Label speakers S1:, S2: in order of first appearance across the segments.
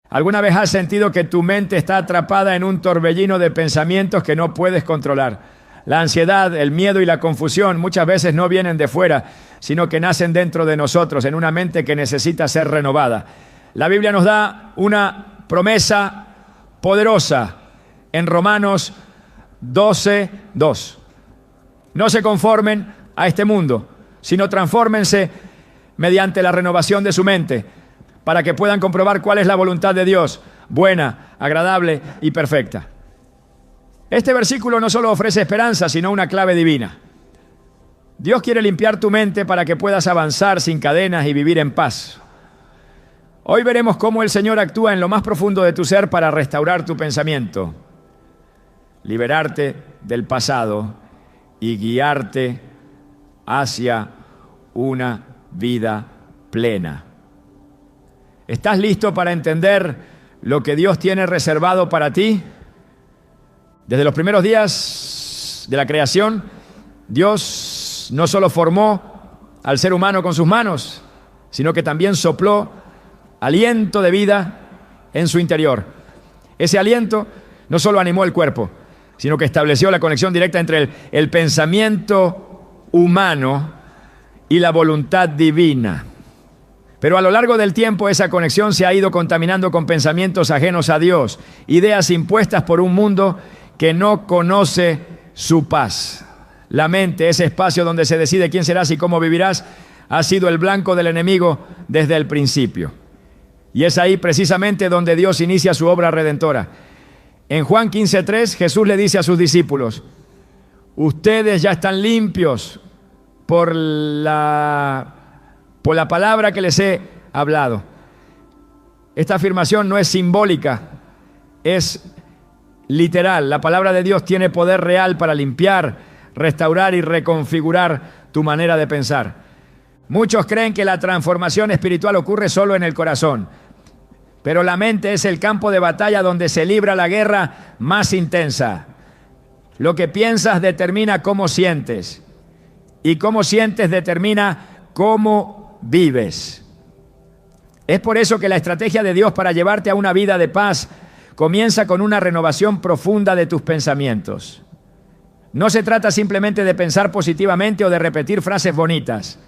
S1: ¿Alguna vez has sentido que tu mente está atrapada en un torbellino de pensamientos que no puedes controlar? La ansiedad, el miedo y la confusión muchas veces no vienen de fuera, sino que nacen dentro de nosotros, en una mente que necesita ser renovada. La Biblia nos da una promesa poderosa en Romanos 12:2. No se conformen a este mundo, sino transfórmense mediante la renovación de su mente, para que puedan comprobar cuál es la voluntad de Dios, buena, agradable y perfecta. Este versículo no solo ofrece esperanza, sino una clave divina. Dios quiere limpiar tu mente para que puedas avanzar sin cadenas y vivir en paz. Hoy veremos cómo el Señor actúa en lo más profundo de tu ser para restaurar tu pensamiento, liberarte del pasado y guiarte hacia una vida plena. ¿Estás listo para entender lo que Dios tiene reservado para ti? Desde los primeros días de la creación, Dios no solo formó al ser humano con sus manos, sino que también sopló aliento de vida en su interior. Ese aliento no solo animó el cuerpo, sino que estableció la conexión directa entre el pensamiento humano y la voluntad divina. Pero a lo largo del tiempo esa conexión se ha ido contaminando con pensamientos ajenos a Dios, ideas impuestas por un mundo que no conoce su paz. La mente, ese espacio donde se decide quién serás y cómo vivirás, ha sido el blanco del enemigo desde el principio. Y es ahí precisamente donde Dios inicia su obra redentora. En Juan 15:3, Jesús le dice a sus discípulos: ustedes ya están limpios por la palabra que les he hablado. Esta afirmación no es simbólica, es literal. La palabra de Dios tiene poder real para limpiar, restaurar y reconfigurar tu manera de pensar. Muchos creen que la transformación espiritual ocurre solo en el corazón, pero la mente es el campo de batalla donde se libra la guerra más intensa. Lo que piensas determina cómo sientes, y cómo sientes determina cómo vives. Es por eso que la estrategia de Dios para llevarte a una vida de paz comienza con una renovación profunda de tus pensamientos. No se trata simplemente de pensar positivamente o de repetir frases bonitas.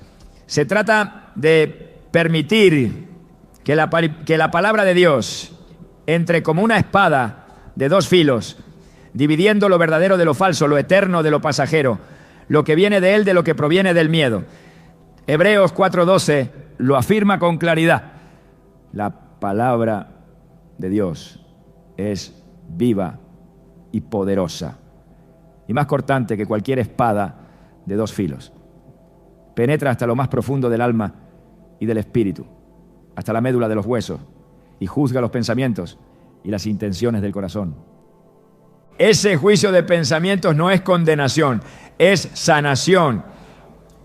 S1: Se trata de permitir que la palabra de Dios entre como una espada de dos filos, dividiendo lo verdadero de lo falso, lo eterno de lo pasajero, lo que viene de Él de lo que proviene del miedo. Hebreos 4:12 lo afirma con claridad. La palabra de Dios es viva y poderosa, y más cortante que cualquier espada de dos filos. Penetra hasta lo más profundo del alma y del espíritu, hasta la médula de los huesos, y juzga los pensamientos y las intenciones del corazón. Ese juicio de pensamientos no es condenación, es sanación.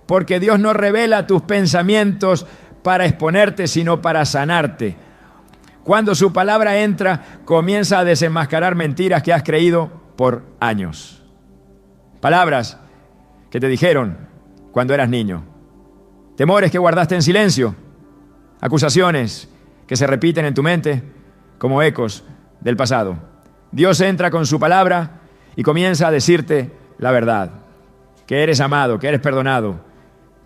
S1: Porque Dios no revela tus pensamientos para exponerte, sino para sanarte. Cuando su palabra entra, comienza a desenmascarar mentiras que has creído por años. Palabras que te dijeron cuando eras niño. Temores que guardaste en silencio. Acusaciones que se repiten en tu mente como ecos del pasado. Dios entra con su palabra y comienza a decirte la verdad. Que eres amado, que eres perdonado,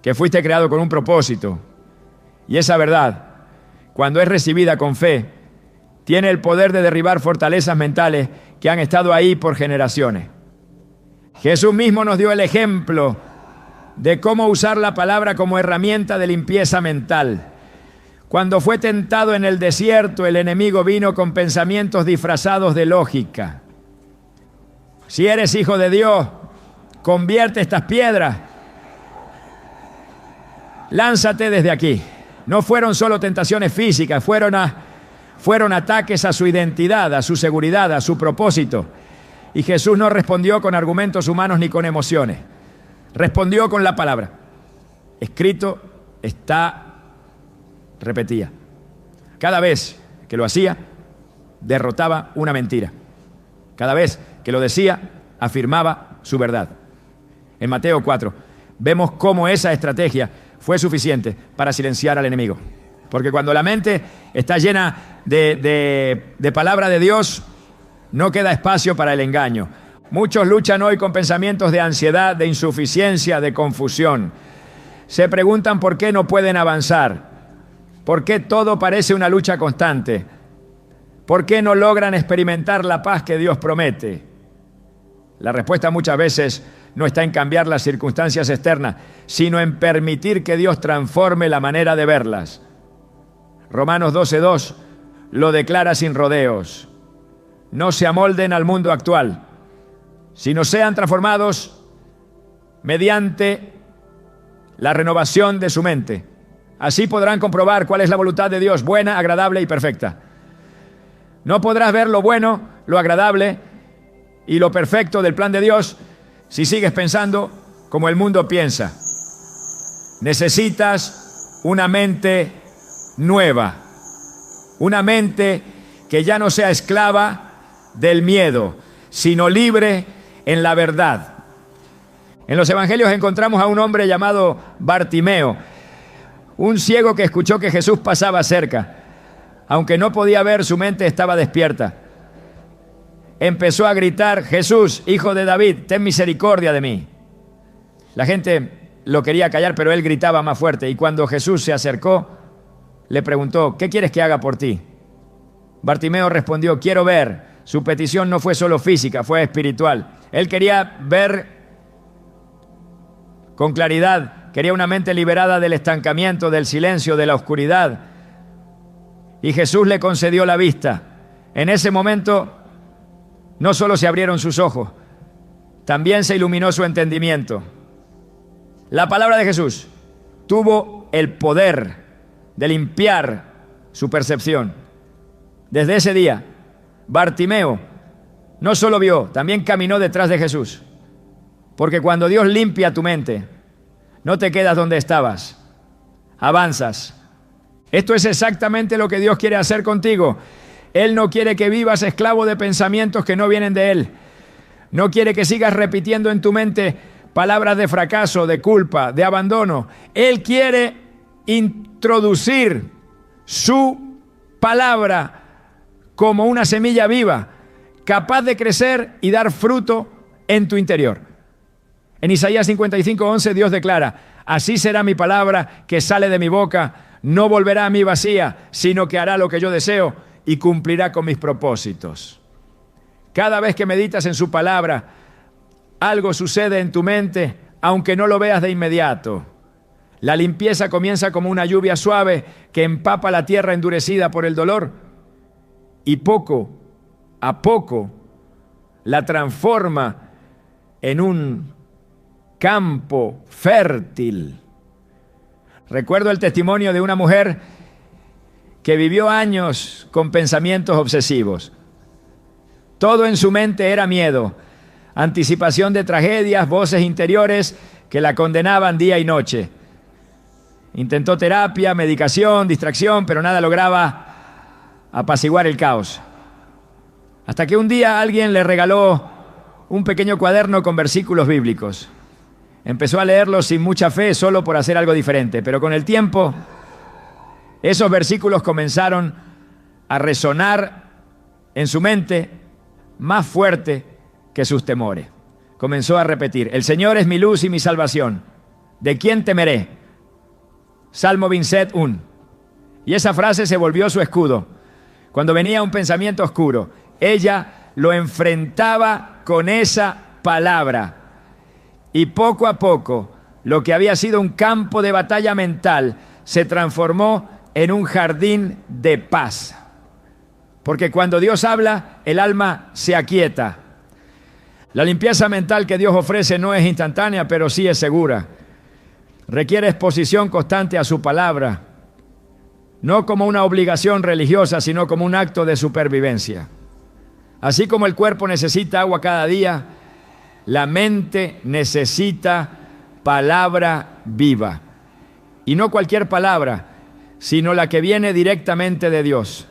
S1: que fuiste creado con un propósito. Y esa verdad, cuando es recibida con fe, tiene el poder de derribar fortalezas mentales que han estado ahí por generaciones. Jesús mismo nos dio el ejemplo de cómo usar la palabra como herramienta de limpieza mental. Cuando fue tentado en el desierto, el enemigo vino con pensamientos disfrazados de lógica. Si eres hijo de Dios, convierte estas piedras. Lánzate desde aquí. No fueron solo tentaciones físicas, fueron ataques a su identidad, a su seguridad, a su propósito. Y Jesús no respondió con argumentos humanos ni con emociones. Respondió con la palabra. Escrito está, repetía. Cada vez que lo hacía, derrotaba una mentira. Cada vez que lo decía, afirmaba su verdad. En Mateo 4, vemos cómo esa estrategia fue suficiente para silenciar al enemigo. Porque cuando la mente está llena de palabra de Dios, no queda espacio para el engaño. Muchos luchan hoy con pensamientos de ansiedad, de insuficiencia, de confusión. Se preguntan por qué no pueden avanzar, por qué todo parece una lucha constante, por qué no logran experimentar la paz que Dios promete. La respuesta muchas veces no está en cambiar las circunstancias externas, sino en permitir que Dios transforme la manera de verlas. Romanos 12:2 lo declara sin rodeos. No se amolden al mundo actual, sino sean transformados mediante la renovación de su mente. Así podrán comprobar cuál es la voluntad de Dios, buena, agradable y perfecta. No podrás ver lo bueno, lo agradable y lo perfecto del plan de Dios si sigues pensando como el mundo piensa. Necesitas una mente nueva, una mente que ya no sea esclava del miedo, sino libre en la verdad. En los evangelios encontramos a un hombre llamado Bartimeo, un ciego que escuchó que Jesús pasaba cerca. Aunque no podía ver, su mente estaba despierta. Empezó a gritar: Jesús, hijo de David, ten misericordia de mí. La gente lo quería callar, pero él gritaba más fuerte. Y cuando Jesús se acercó, le preguntó: ¿qué quieres que haga por ti? Bartimeo respondió: quiero ver. Su petición no fue solo física, fue espiritual. Él quería ver con claridad, quería una mente liberada del estancamiento, del silencio, de la oscuridad. Y Jesús le concedió la vista. En ese momento no solo se abrieron sus ojos, también se iluminó su entendimiento. La palabra de Jesús tuvo el poder de limpiar su percepción. Desde ese día, Bartimeo no solo vio, también caminó detrás de Jesús. Porque cuando Dios limpia tu mente, no te quedas donde estabas, avanzas. Esto es exactamente lo que Dios quiere hacer contigo. Él no quiere que vivas esclavo de pensamientos que no vienen de Él. No quiere que sigas repitiendo en tu mente palabras de fracaso, de culpa, de abandono. Él quiere introducir su palabra como una semilla viva, capaz de crecer y dar fruto en tu interior. En Isaías 55:11 Dios declara: así será mi palabra que sale de mi boca, no volverá a mí vacía, sino que hará lo que yo deseo y cumplirá con mis propósitos. Cada vez que meditas en su palabra, algo sucede en tu mente, aunque no lo veas de inmediato. La limpieza comienza como una lluvia suave que empapa la tierra endurecida por el dolor y poco a poco la transforma en un campo fértil. Recuerdo el testimonio de una mujer que vivió años con pensamientos obsesivos. Todo en su mente era miedo, anticipación de tragedias, voces interiores que la condenaban día y noche. Intentó terapia, medicación, distracción, pero nada lograba apaciguar el caos. Hasta que un día alguien le regaló un pequeño cuaderno con versículos bíblicos. Empezó a leerlos sin mucha fe, solo por hacer algo diferente, pero con el tiempo esos versículos comenzaron a resonar en su mente más fuerte que sus temores. Comenzó a repetir: el Señor es mi luz y mi salvación, ¿de quién temeré? Salmo 27:1. Y esa frase se volvió su escudo. Cuando venía un pensamiento oscuro, ella lo enfrentaba con esa palabra. Y poco a poco, lo que había sido un campo de batalla mental se transformó en un jardín de paz. Porque cuando Dios habla, el alma se aquieta. La limpieza mental que Dios ofrece no es instantánea, pero sí es segura. Requiere exposición constante a su palabra, no como una obligación religiosa, sino como un acto de supervivencia. Así como el cuerpo necesita agua cada día, la mente necesita palabra viva. Y no cualquier palabra, sino la que viene directamente de Dios.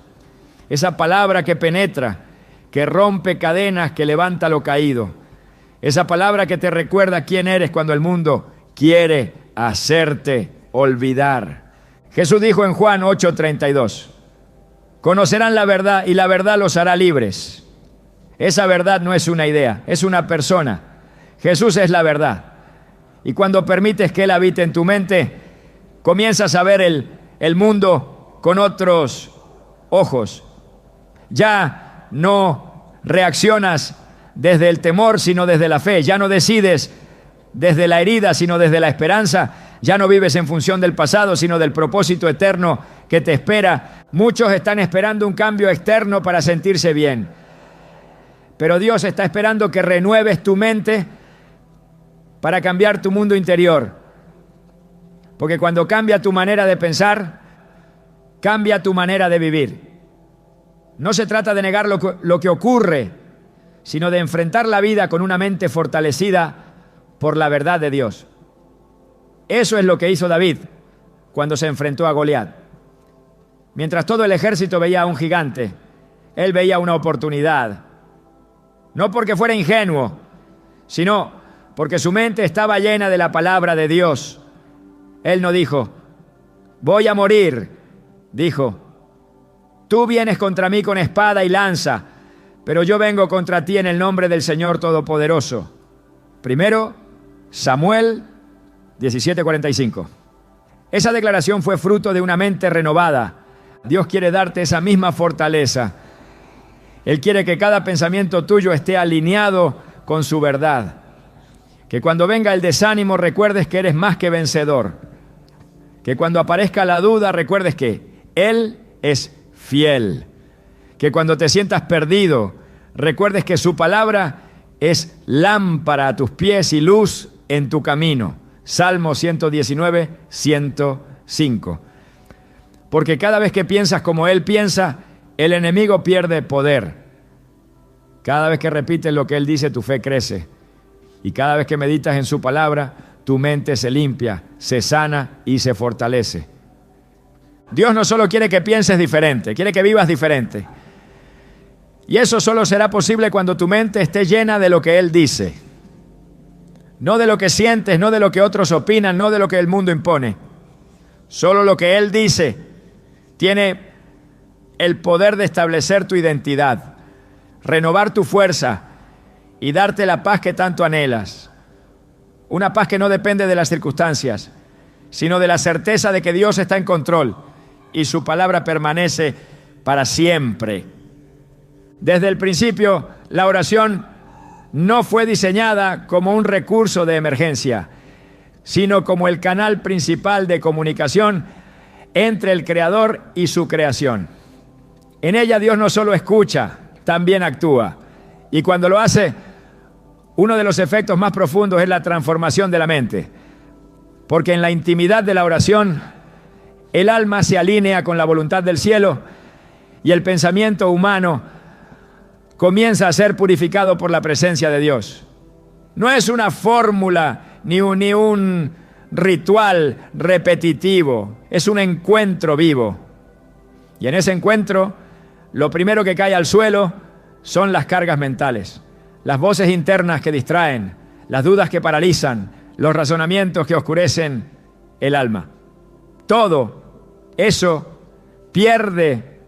S1: Esa palabra que penetra, que rompe cadenas, que levanta lo caído. Esa palabra que te recuerda quién eres cuando el mundo quiere hacerte olvidar Jesús dijo en Juan 8:32, conocerán la verdad y la verdad los hará libres. Esa verdad no es una idea, es una persona. Jesús es la verdad. Y cuando permites que Él habite en tu mente, comienzas a ver el mundo con otros ojos. Ya no reaccionas desde el temor, sino desde la fe. Ya no decides desde la herida, sino desde la esperanza. Ya no vives en función del pasado, sino del propósito eterno que te espera. Muchos están esperando un cambio externo para sentirse bien. Pero Dios está esperando que renueves tu mente para cambiar tu mundo interior. Porque cuando cambia tu manera de pensar, cambia tu manera de vivir. No se trata de negar lo que ocurre, sino de enfrentar la vida con una mente fortalecida por la verdad de Dios. Eso es lo que hizo David cuando se enfrentó a Goliat. Mientras todo el ejército veía a un gigante, él veía una oportunidad. No porque fuera ingenuo, sino porque su mente estaba llena de la palabra de Dios. Él no dijo, voy a morir. Dijo, tú vienes contra mí con espada y lanza, pero yo vengo contra ti en el nombre del Señor Todopoderoso. Primero, Samuel 17:45. Esa declaración fue fruto de una mente renovada. Dios quiere darte esa misma fortaleza. Él quiere que cada pensamiento tuyo esté alineado con su verdad. Que cuando venga el desánimo recuerdes que eres más que vencedor. Que cuando aparezca la duda recuerdes que Él es fiel. Que cuando te sientas perdido recuerdes que su palabra es lámpara a tus pies y luz en tu camino. Salmo 119, 105. Porque cada vez que piensas como Él piensa, el enemigo pierde poder. Cada vez que repites lo que Él dice, tu fe crece. Y cada vez que meditas en su palabra, tu mente se limpia, se sana y se fortalece. Dios no solo quiere que pienses diferente, quiere que vivas diferente. Y eso solo será posible cuando tu mente esté llena de lo que Él dice. No de lo que sientes, no de lo que otros opinan, no de lo que el mundo impone. Solo lo que Él dice tiene el poder de establecer tu identidad, renovar tu fuerza y darte la paz que tanto anhelas. Una paz que no depende de las circunstancias, sino de la certeza de que Dios está en control y su palabra permanece para siempre. Desde el principio, la oración no fue diseñada como un recurso de emergencia, sino como el canal principal de comunicación entre el Creador y su creación. En ella Dios no solo escucha, también actúa. Y cuando lo hace, uno de los efectos más profundos es la transformación de la mente. Porque en la intimidad de la oración, el alma se alinea con la voluntad del cielo y el pensamiento humano comienza a ser purificado por la presencia de Dios. No es una fórmula ni un ritual repetitivo, es un encuentro vivo. Y en ese encuentro, lo primero que cae al suelo son las cargas mentales, las voces internas que distraen, las dudas que paralizan, los razonamientos que oscurecen el alma. Todo eso pierde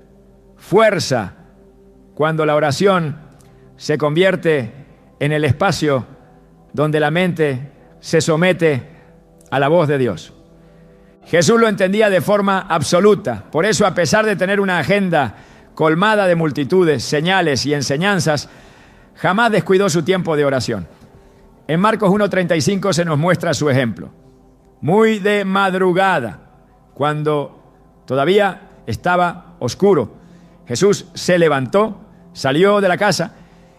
S1: fuerza cuando la oración se convierte en el espacio donde la mente se somete a la voz de Dios. Jesús lo entendía de forma absoluta. Por eso, a pesar de tener una agenda colmada de multitudes, señales y enseñanzas, jamás descuidó su tiempo de oración. En Marcos 1:35 se nos muestra su ejemplo. Muy de madrugada, cuando todavía estaba oscuro, Jesús se levantó, salió de la casa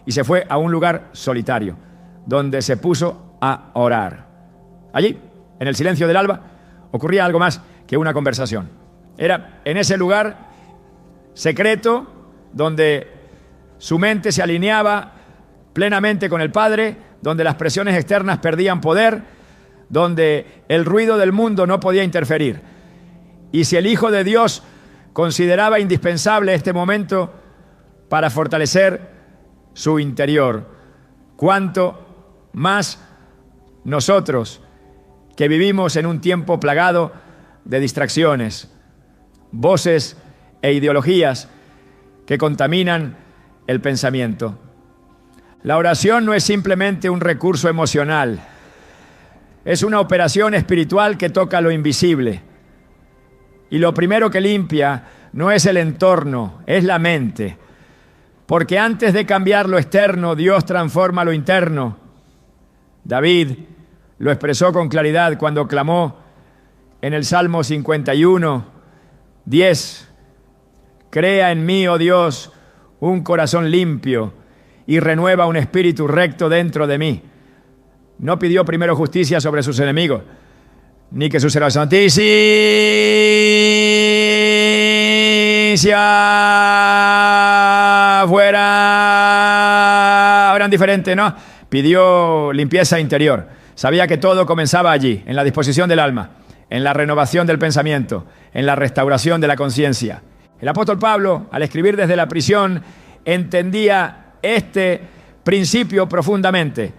S1: y se fue a un lugar solitario, donde se puso a orar. Allí, en el silencio del alba, ocurría algo más que una conversación. Era en ese lugar secreto donde su mente se alineaba plenamente con el Padre, donde las presiones externas perdían poder, donde el ruido del mundo no podía interferir. Y si el Hijo de Dios consideraba indispensable este momento para fortalecer su interior, cuánto más nosotros que vivimos en un tiempo plagado de distracciones, voces e ideologías que contaminan el pensamiento. La oración no es simplemente un recurso emocional, es una operación espiritual que toca lo invisible. Y lo primero que limpia no es el entorno, es la mente. Porque antes de cambiar lo externo, Dios transforma lo interno. David lo expresó con claridad cuando clamó en el Salmo 51, 10. Crea en mí, oh Dios, un corazón limpio y renueva un espíritu recto dentro de mí. No pidió primero justicia sobre sus enemigos, ni que su santicia fuera eran diferentes, ¿no? Pidió limpieza interior. Sabía que todo comenzaba allí, en la disposición del alma, en la renovación del pensamiento, en la restauración de la conciencia. El apóstol Pablo, al escribir desde la prisión, entendía este principio profundamente.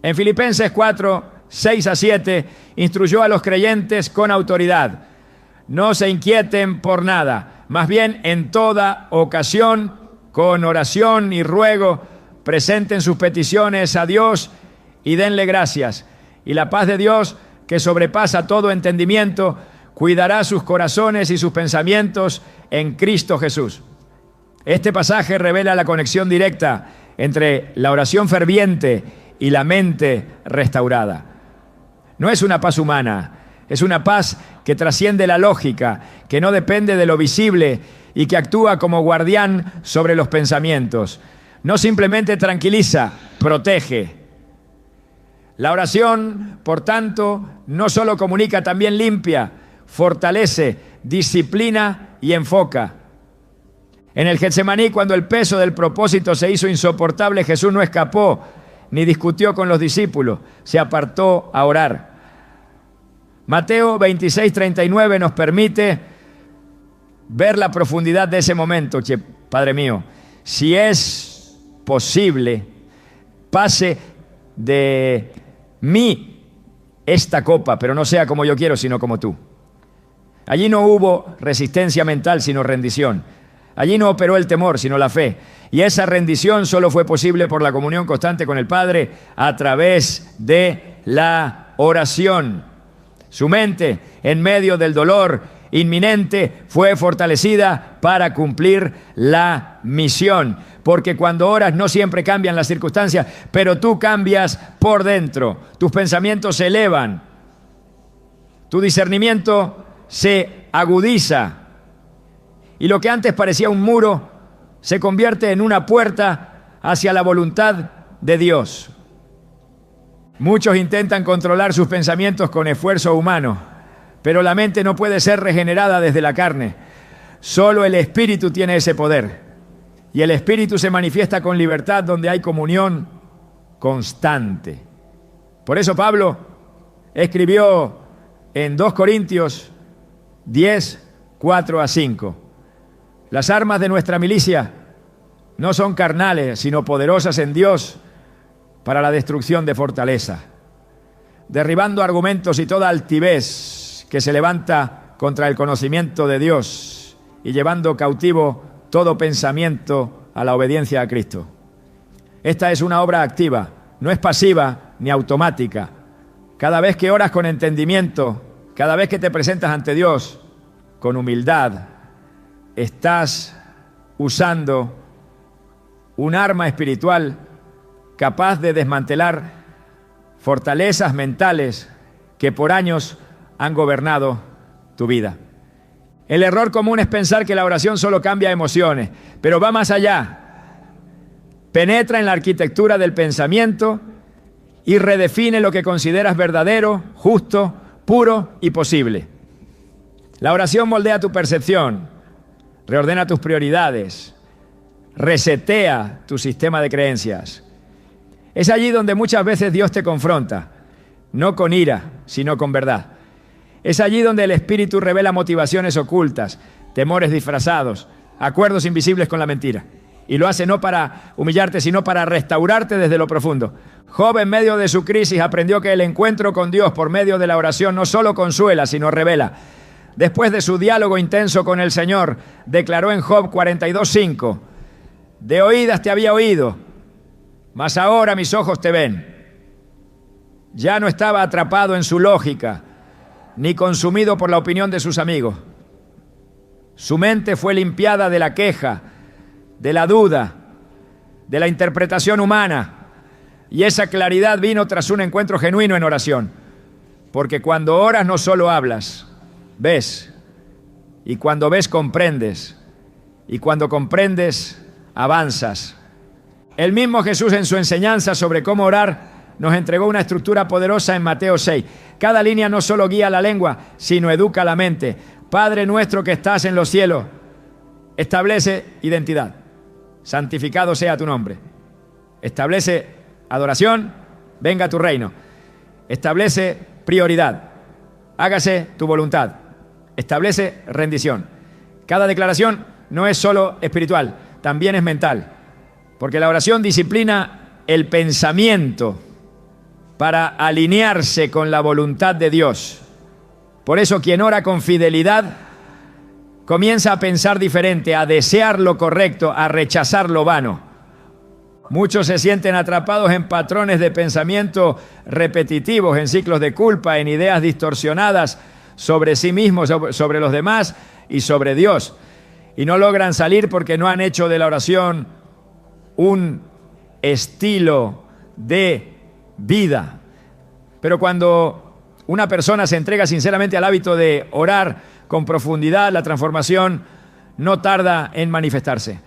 S1: En Filipenses 4, 6 a 7, instruyó a los creyentes con autoridad. No se inquieten por nada, más bien en toda ocasión, con oración y ruego, presenten sus peticiones a Dios y denle gracias. Y la paz de Dios, que sobrepasa todo entendimiento, cuidará sus corazones y sus pensamientos en Cristo Jesús. Este pasaje revela la conexión directa entre la oración ferviente y la mente restaurada. No es una paz humana, es una paz que trasciende la lógica, que no depende de lo visible y que actúa como guardián sobre los pensamientos. No simplemente tranquiliza, protege. La oración, por tanto, no solo comunica, también limpia, fortalece, disciplina y enfoca. En el Getsemaní, cuando el peso del propósito se hizo insoportable, Jesús no escapó ni discutió con los discípulos, se apartó a orar. Mateo 26:39 nos permite ver la profundidad de ese momento. Padre mío, si es posible, pase de mí esta copa, pero no sea como yo quiero, sino como tú. Allí no hubo resistencia mental, sino rendición. Allí no operó el temor, sino la fe. Y esa rendición solo fue posible por la comunión constante con el Padre a través de la oración. Su mente, en medio del dolor inminente, fue fortalecida para cumplir la misión. Porque cuando oras no siempre cambian las circunstancias, pero tú cambias por dentro. Tus pensamientos se elevan. Tu discernimiento se agudiza. Y lo que antes parecía un muro se convierte en una puerta hacia la voluntad de Dios. Muchos intentan controlar sus pensamientos con esfuerzo humano, pero la mente no puede ser regenerada desde la carne. Solo el Espíritu tiene ese poder. Y el Espíritu se manifiesta con libertad donde hay comunión constante. Por eso Pablo escribió en 2 Corintios 10, 4 a 5. Las armas de nuestra milicia no son carnales, sino poderosas en Dios para la destrucción de fortaleza, derribando argumentos y toda altivez que se levanta contra el conocimiento de Dios y llevando cautivo todo pensamiento a la obediencia a Cristo. Esta es una obra activa, no es pasiva ni automática. Cada vez que oras con entendimiento, cada vez que te presentas ante Dios con humildad, estás usando un arma espiritual capaz de desmantelar fortalezas mentales que por años han gobernado tu vida. El error común es pensar que la oración solo cambia emociones, pero va más allá. Penetra en la arquitectura del pensamiento y redefine lo que consideras verdadero, justo, puro y posible. La oración moldea tu percepción, reordena tus prioridades, resetea tu sistema de creencias. Es allí donde muchas veces Dios te confronta, no con ira, sino con verdad. Es allí donde el Espíritu revela motivaciones ocultas, temores disfrazados, acuerdos invisibles con la mentira. Y lo hace no para humillarte, sino para restaurarte desde lo profundo. Job, en medio de su crisis, aprendió que el encuentro con Dios por medio de la oración no solo consuela, sino revela. Después de su diálogo intenso con el Señor, declaró en Job 42:5: de oídas te había oído, mas ahora mis ojos te ven. Ya no estaba atrapado en su lógica, ni consumido por la opinión de sus amigos. Su mente fue limpiada de la queja, de la duda, de la interpretación humana, y esa claridad vino tras un encuentro genuino en oración. Porque cuando oras no solo hablas, ves, y cuando ves comprendes, y cuando comprendes avanzas. El mismo Jesús, en su enseñanza sobre cómo orar, nos entregó una estructura poderosa en Mateo 6. Cada línea no solo guía la lengua, sino educa la mente. Padre nuestro que estás en los cielos, establece identidad. Santificado sea tu nombre. Establece adoración, venga tu reino. Establece prioridad, hágase tu voluntad. Establece rendición. Cada declaración no es solo espiritual, también es mental. Porque la oración disciplina el pensamiento para alinearse con la voluntad de Dios. Por eso quien ora con fidelidad comienza a pensar diferente, a desear lo correcto, a rechazar lo vano. Muchos se sienten atrapados en patrones de pensamiento repetitivos, en ciclos de culpa, en ideas distorsionadas sobre sí mismos, sobre los demás y sobre Dios. Y no logran salir porque no han hecho de la oración un estilo de vida. Pero cuando una persona se entrega sinceramente al hábito de orar con profundidad, la transformación no tarda en manifestarse.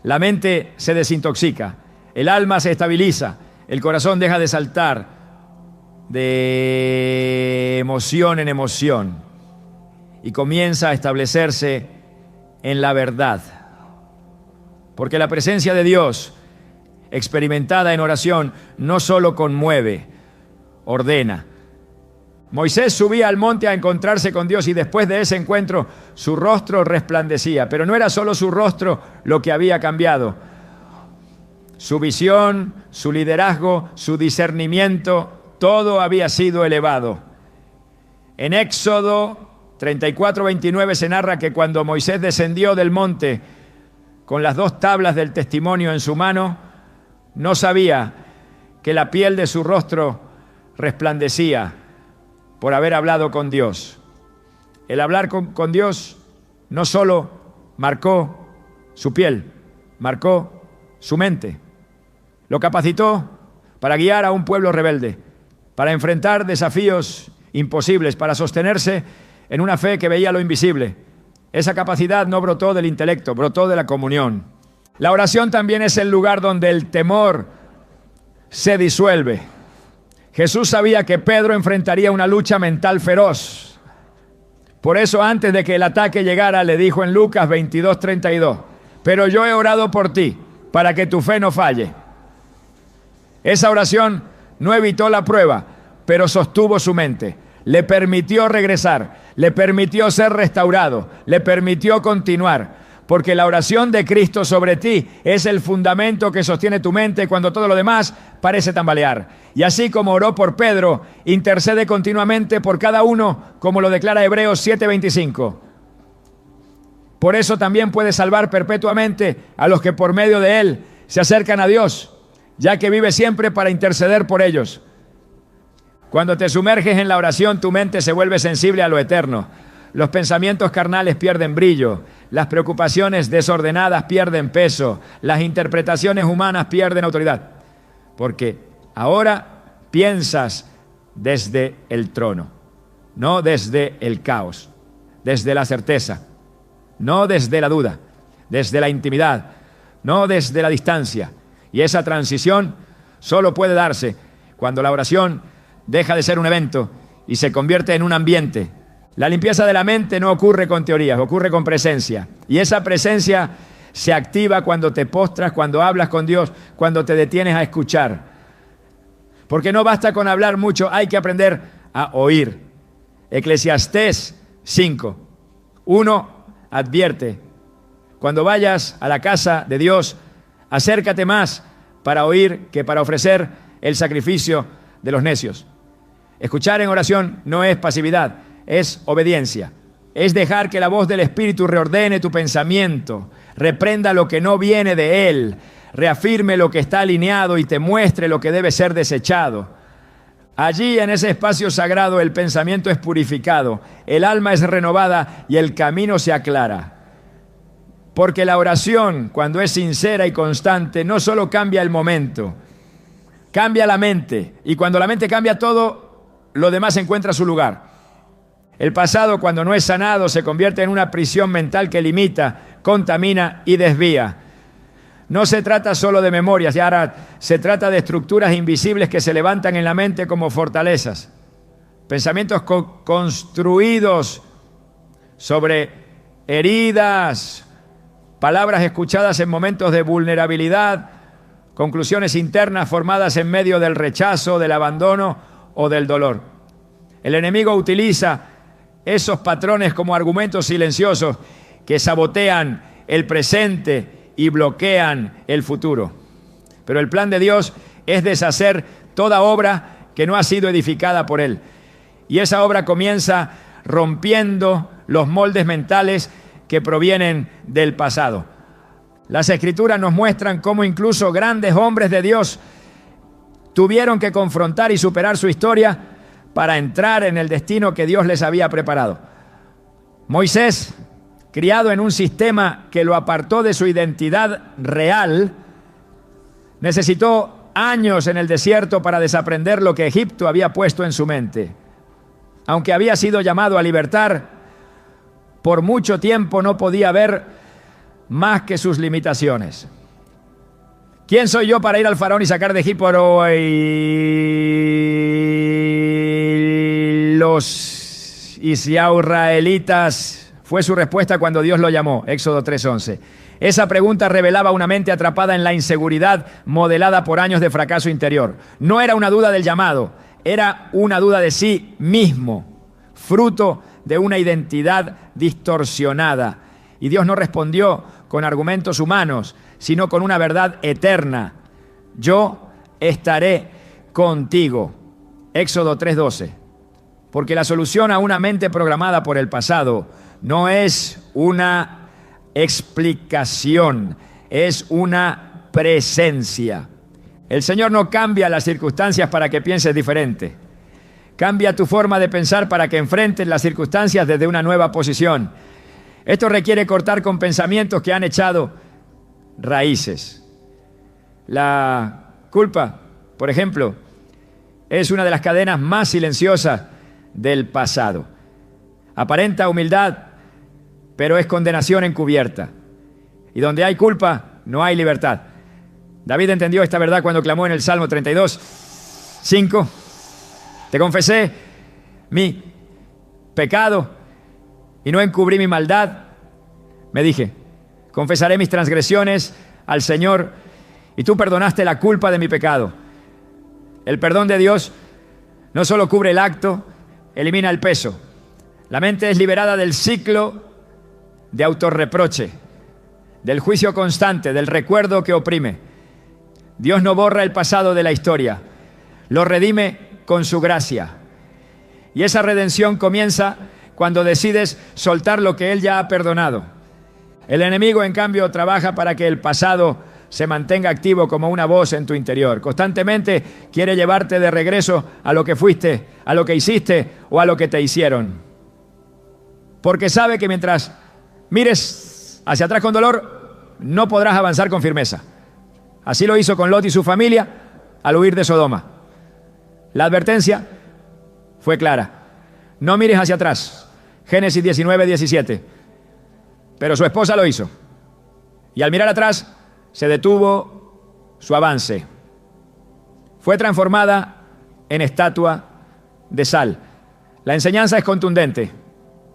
S1: La mente se desintoxica, el alma se estabiliza, el corazón deja de saltar de emoción en emoción y comienza a establecerse en la verdad. Porque la presencia de Dios, experimentada en oración, no solo conmueve, ordena. Moisés subía al monte a encontrarse con Dios y después de ese encuentro su rostro resplandecía. Pero no era solo su rostro lo que había cambiado. Su visión, su liderazgo, su discernimiento, todo había sido elevado. En Éxodo 34:29 se narra que cuando Moisés descendió del monte con las 2 tablas del testimonio en su mano, no sabía que la piel de su rostro resplandecía por haber hablado con Dios. El hablar con Dios no solo marcó su piel, marcó su mente. Lo capacitó para guiar a un pueblo rebelde, para enfrentar desafíos imposibles, para sostenerse en una fe que veía lo invisible. Esa capacidad no brotó del intelecto, brotó de la comunión. La oración también es el lugar donde el temor se disuelve. Jesús sabía que Pedro enfrentaría una lucha mental feroz. Por eso, antes de que el ataque llegara, le dijo en Lucas 22:32: pero yo he orado por ti, para que tu fe no falle. Esa oración no evitó la prueba, pero sostuvo su mente. Le permitió regresar, le permitió ser restaurado, le permitió continuar. Porque la oración de Cristo sobre ti es el fundamento que sostiene tu mente cuando todo lo demás parece tambalear. Y así como oró por Pedro, intercede continuamente por cada uno, como lo declara Hebreos 7:25. Por eso también puede salvar perpetuamente a los que por medio de él se acercan a Dios, ya que vive siempre para interceder por ellos. Cuando te sumerges en la oración, tu mente se vuelve sensible a lo eterno. Los pensamientos carnales pierden brillo, las preocupaciones desordenadas pierden peso, las interpretaciones humanas pierden autoridad. Porque ahora piensas desde el trono, no desde el caos, desde la certeza, no desde la duda, desde la intimidad, no desde la distancia. Y esa transición solo puede darse cuando la oración deja de ser un evento y se convierte en un ambiente. La limpieza de la mente no ocurre con teorías, ocurre con presencia. Y esa presencia se activa cuando te postras, cuando hablas con Dios, cuando te detienes a escuchar. Porque no basta con hablar mucho, hay que aprender a oír. Eclesiastés 5:1 advierte: cuando vayas a la casa de Dios, acércate más para oír que para ofrecer el sacrificio de los necios. Escuchar en oración no es pasividad, es obediencia. es dejar que la voz del Espíritu reordene tu pensamiento, reprenda lo que no viene de Él, reafirme lo que está alineado y te muestre lo que debe ser desechado. Allí, en ese espacio sagrado, el pensamiento es purificado, el alma es renovada y el camino se aclara. Porque la oración, cuando es sincera y constante, no solo cambia el momento, cambia la mente. Y cuando la mente cambia, todo lo demás encuentra su lugar. El pasado, cuando no es sanado, se convierte en una prisión mental que limita, contamina y desvía. No se trata solo de memorias, y ahora se trata de estructuras invisibles que se levantan en la mente como fortalezas. Pensamientos construidos sobre heridas, palabras escuchadas en momentos de vulnerabilidad, conclusiones internas formadas en medio del rechazo, del abandono o del dolor. El enemigo utiliza esos patrones como argumentos silenciosos que sabotean el presente y bloquean el futuro. Pero el plan de Dios es deshacer toda obra que no ha sido edificada por Él. Y esa obra comienza rompiendo los moldes mentales que provienen del pasado. Las Escrituras nos muestran cómo incluso grandes hombres de Dios tuvieron que confrontar y superar su historia para entrar en el destino que Dios les había preparado. Moisés, criado en un sistema que lo apartó de su identidad real, necesitó años en el desierto para desaprender lo que Egipto había puesto en su mente. Aunque había sido llamado a libertar, por mucho tiempo no podía ver más que sus limitaciones. ¿Quién soy yo para ir al faraón y sacar de Egipto los israelitas? Fue su respuesta cuando Dios lo llamó, Éxodo 3:11. Esa pregunta revelaba una mente atrapada en la inseguridad modelada por años de fracaso interior. No era una duda del llamado, era una duda de sí mismo, fruto de una identidad distorsionada. Y Dios no respondió con argumentos humanos, sino con una verdad eterna. Yo estaré contigo. Éxodo 3:12. Porque la solución a una mente programada por el pasado no es una explicación, es una presencia. El Señor no cambia las circunstancias para que pienses diferente. Cambia tu forma de pensar para que enfrentes las circunstancias desde una nueva posición. Esto requiere cortar con pensamientos que han echado raíces. La culpa, por ejemplo, es una de las cadenas más silenciosas del pasado. Aparenta humildad, pero es condenación encubierta. Y donde hay culpa, no hay libertad. David entendió esta verdad cuando clamó en el Salmo 32:5. Te confesé mi pecado y no encubrí mi maldad. Me dije, confesaré mis transgresiones al Señor y tú perdonaste la culpa de mi pecado. El perdón de Dios no solo cubre el acto, elimina el peso. La mente es liberada del ciclo de autorreproche, del juicio constante, del recuerdo que oprime. Dios no borra el pasado de la historia, lo redime con su gracia. Y esa redención comienza cuando decides soltar lo que Él ya ha perdonado. El enemigo, en cambio, trabaja para que el pasado se mantenga activo como una voz en tu interior. Constantemente quiere llevarte de regreso a lo que fuiste, a lo que hiciste o a lo que te hicieron. Porque sabe que mientras mires hacia atrás con dolor, no podrás avanzar con firmeza. Así lo hizo con Lot y su familia al huir de Sodoma. La advertencia fue clara. No mires hacia atrás. Génesis 19:17. Pero su esposa lo hizo. Y al mirar atrás, se detuvo su avance. Fue transformada en estatua de sal. La enseñanza es contundente.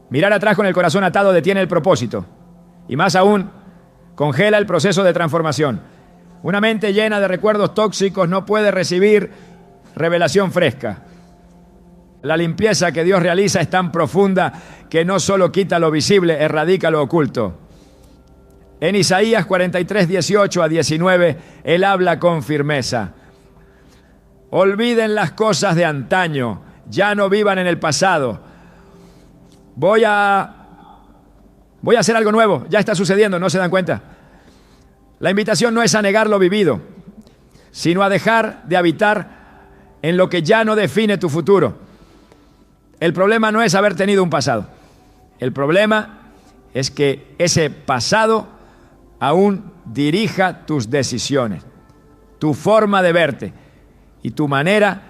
S1: Mirar atrás con el corazón atado detiene el propósito. Y más aún, congela el proceso de transformación. Una mente llena de recuerdos tóxicos no puede recibir revelación fresca. La limpieza que Dios realiza es tan profunda que no solo quita lo visible, erradica lo oculto. En Isaías 43:18-19, Él habla con firmeza. Olviden las cosas de antaño, ya no vivan en el pasado. Voy a Voy a hacer algo nuevo, ya está sucediendo, ¿no se dan cuenta? La invitación no es a negar lo vivido, sino a dejar de habitar en lo que ya no define tu futuro. El problema no es haber tenido un pasado. El problema es que ese pasado aún dirija tus decisiones, tu forma de verte y tu manera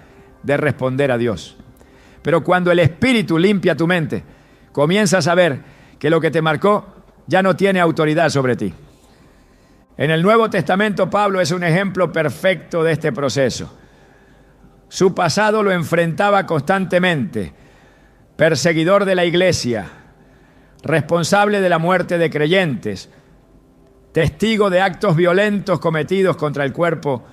S1: de responder a Dios. Pero cuando el Espíritu limpia tu mente, comienzas a ver que lo que te marcó ya no tiene autoridad sobre ti. En el Nuevo Testamento, Pablo es un ejemplo perfecto de este proceso. Su pasado lo enfrentaba constantemente, perseguidor de la iglesia, responsable de la muerte de creyentes, testigo de actos violentos cometidos contra el cuerpo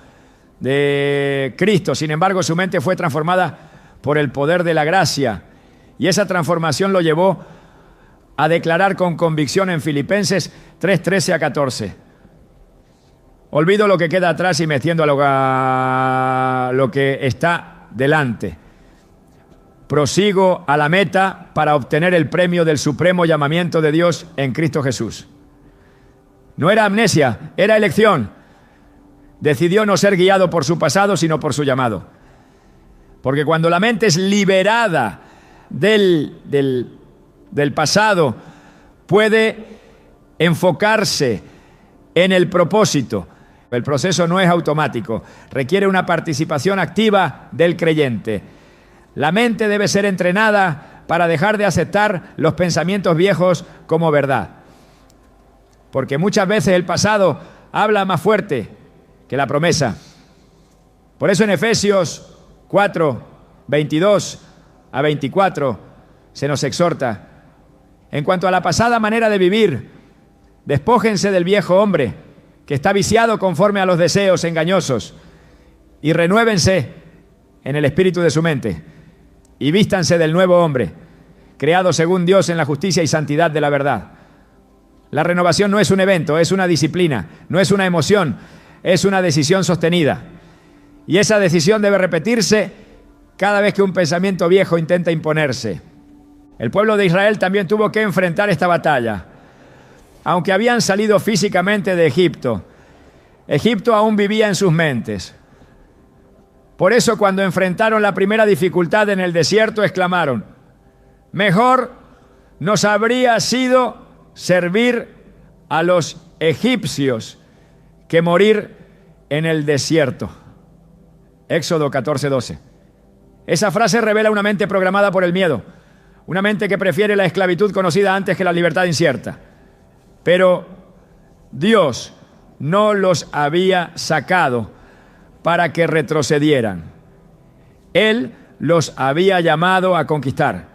S1: de Cristo. Sin embargo, su mente fue transformada por el poder de la gracia, y esa transformación lo llevó a declarar con convicción en Filipenses 3:13 a 14. Olvido lo que queda atrás y me extiendo a lo que está delante. Prosigo a la meta para obtener el premio del supremo llamamiento de Dios en Cristo Jesús. No era amnesia, era elección. Decidió no ser guiado por su pasado, sino por su llamado. Porque cuando la mente es liberada del pasado, puede enfocarse en el propósito. El proceso no es automático, requiere una participación activa del creyente. La mente debe ser entrenada para dejar de aceptar los pensamientos viejos como verdad. Porque muchas veces el pasado habla más fuerte que la promesa. Por eso en Efesios 4, 22 a 24 se nos exhorta: en cuanto a la pasada manera de vivir, despójense del viejo hombre que está viciado conforme a los deseos engañosos, y renuévense en el espíritu de su mente, y vístanse del nuevo hombre, creado según Dios en la justicia y santidad de la verdad. La renovación no es un evento, es una disciplina, no es una emoción, es una decisión sostenida. Y esa decisión debe repetirse cada vez que un pensamiento viejo intenta imponerse. El pueblo de Israel también tuvo que enfrentar esta batalla. Aunque habían salido físicamente de Egipto, Egipto aún vivía en sus mentes. Por eso, cuando enfrentaron la primera dificultad en el desierto, exclamaron: mejor nos habría sido servir a los egipcios que morir en el desierto. Éxodo 14:12. Esa frase revela una mente programada por el miedo, una mente que prefiere la esclavitud conocida antes que la libertad incierta. Pero Dios no los había sacado para que retrocedieran. Él los había llamado a conquistar.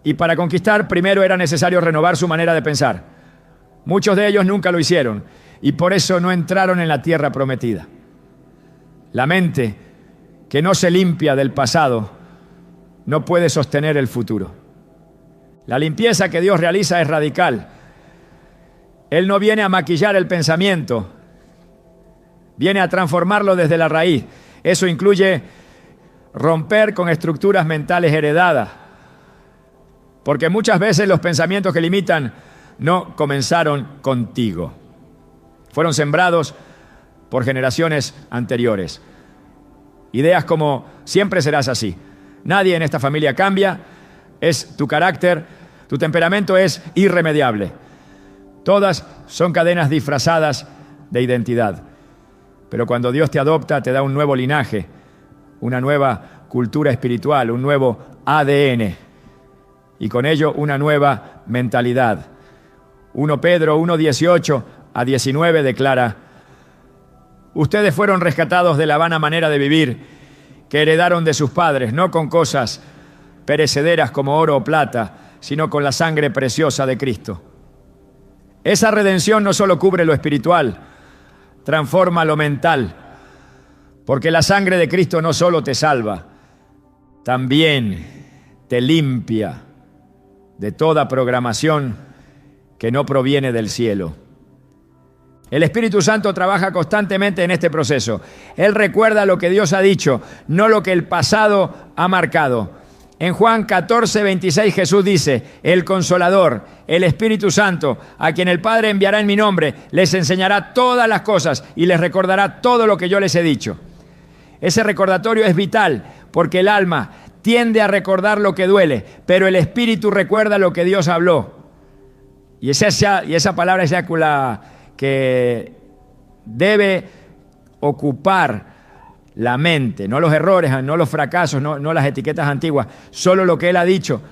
S1: Y para conquistar, primero era necesario renovar su manera de pensar. Muchos de ellos nunca lo hicieron y por eso no entraron en la tierra prometida. La mente que no se limpia del pasado no puede sostener el futuro. La limpieza que Dios realiza es radical. Él no viene a maquillar el pensamiento, viene a transformarlo desde la raíz. Eso incluye romper con estructuras mentales heredadas, porque muchas veces los pensamientos que limitan no comenzaron contigo. Fueron sembrados por generaciones anteriores. Ideas como: siempre serás así, nadie en esta familia cambia, es tu carácter, tu temperamento es irremediable. Todas son cadenas disfrazadas de identidad. Pero cuando Dios te adopta, te da un nuevo linaje, una nueva cultura espiritual, un nuevo ADN y con ello una nueva mentalidad. 1 Pedro 1:18 a 19 declara: ustedes fueron rescatados de la vana manera de vivir que heredaron de sus padres, no con cosas perecederas como oro o plata, sino con la sangre preciosa de Cristo. Esa redención no solo cubre lo espiritual, transforma lo mental, porque la sangre de Cristo no solo te salva, también te limpia de toda programación que no proviene del cielo. El Espíritu Santo trabaja constantemente en este proceso. Él recuerda lo que Dios ha dicho, no lo que el pasado ha marcado. En Juan 14, 26 Jesús dice: el Consolador, el Espíritu Santo, a quien el Padre enviará en mi nombre, les enseñará todas las cosas y les recordará todo lo que yo les he dicho. Ese recordatorio es vital porque el alma tiende a recordar lo que duele, pero el Espíritu recuerda lo que Dios habló. Y esa palabra es la que debe ocupar la mente, no los errores, no los fracasos, no las etiquetas antiguas. Solo lo que Él ha dicho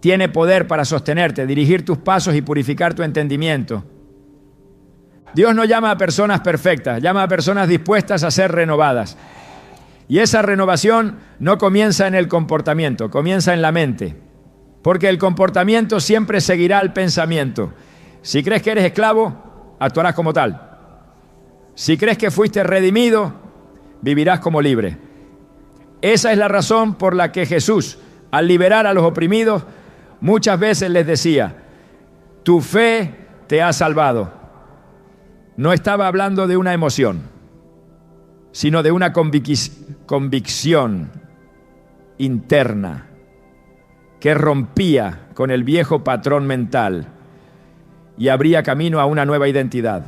S1: tiene poder para sostenerte, dirigir tus pasos y purificar tu entendimiento. Dios no llama a personas perfectas, llama a personas dispuestas a ser renovadas. Y esa renovación no comienza en el comportamiento, comienza en la mente. Porque el comportamiento siempre seguirá al pensamiento. Si crees que eres esclavo, actuarás como tal. Si crees que fuiste redimido, vivirás como libre. Esa es la razón por la que Jesús, al liberar a los oprimidos, muchas veces les decía: tu fe te ha salvado. No estaba hablando de una emoción, sino de una convicción interna que rompía con el viejo patrón mental y abría camino a una nueva identidad.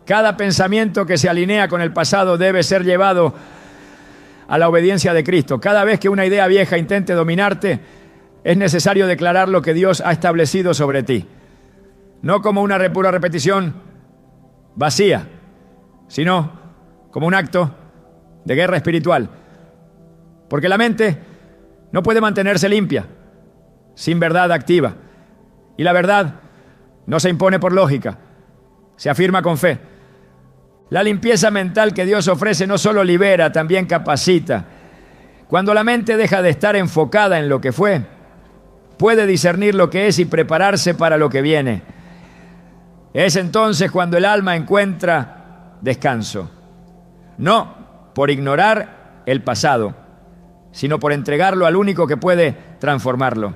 S1: Cada pensamiento que se alinea con el pasado debe ser llevado a la obediencia de Cristo. Cada vez que una idea vieja intente dominarte, es necesario declarar lo que Dios ha establecido sobre ti. No como una pura repetición vacía, sino como un acto de guerra espiritual. Porque la mente no puede mantenerse limpia sin verdad activa. Y la verdad no se impone por lógica, se afirma con fe. La limpieza mental que Dios ofrece no solo libera, también capacita. Cuando la mente deja de estar enfocada en lo que fue, puede discernir lo que es y prepararse para lo que viene. Es entonces cuando el alma encuentra descanso. No por ignorar el pasado, sino por entregarlo al único que puede transformarlo.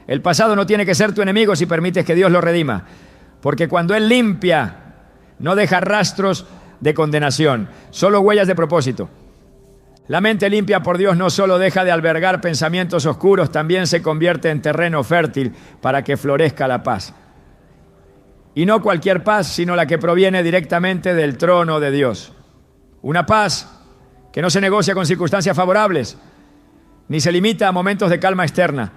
S1: El pasado no tiene que ser tu enemigo si permites que Dios lo redima, porque cuando Él limpia, no deja rastros de condenación, solo huellas de propósito. La mente limpia por Dios no solo deja de albergar pensamientos oscuros, también se convierte en terreno fértil para que florezca la paz. Y no cualquier paz, sino la que proviene directamente del trono de Dios. Una paz que no se negocia con circunstancias favorables, ni se limita a momentos de calma externa.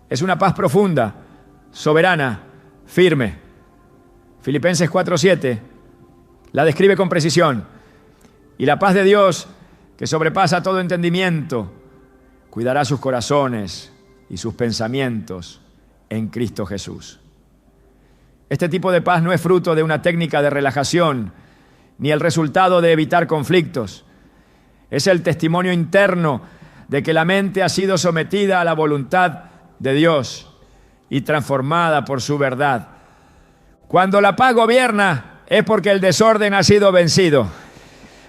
S1: Es una paz profunda, soberana, firme. Filipenses 4:7 la describe con precisión. Y la paz de Dios, que sobrepasa todo entendimiento, cuidará sus corazones y sus pensamientos en Cristo Jesús. Este tipo de paz no es fruto de una técnica de relajación, ni el resultado de evitar conflictos. Es el testimonio interno de que la mente ha sido sometida a la voluntad de Dios y transformada por su verdad. Cuando la paz gobierna, es porque el desorden ha sido vencido,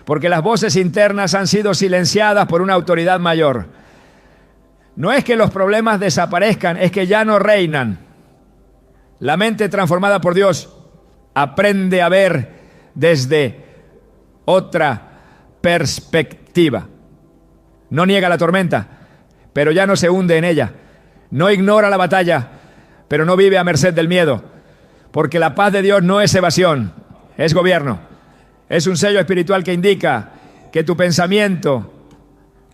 S1: porque las voces internas han sido silenciadas por una autoridad mayor. No es que los problemas desaparezcan, es que ya no reinan. La mente transformada por Dios aprende a ver desde otra perspectiva. No niega la tormenta, pero ya no se hunde en ella. No ignora la batalla, pero no vive a merced del miedo. Porque la paz de Dios no es evasión, es gobierno. Es un sello espiritual que indica que tu pensamiento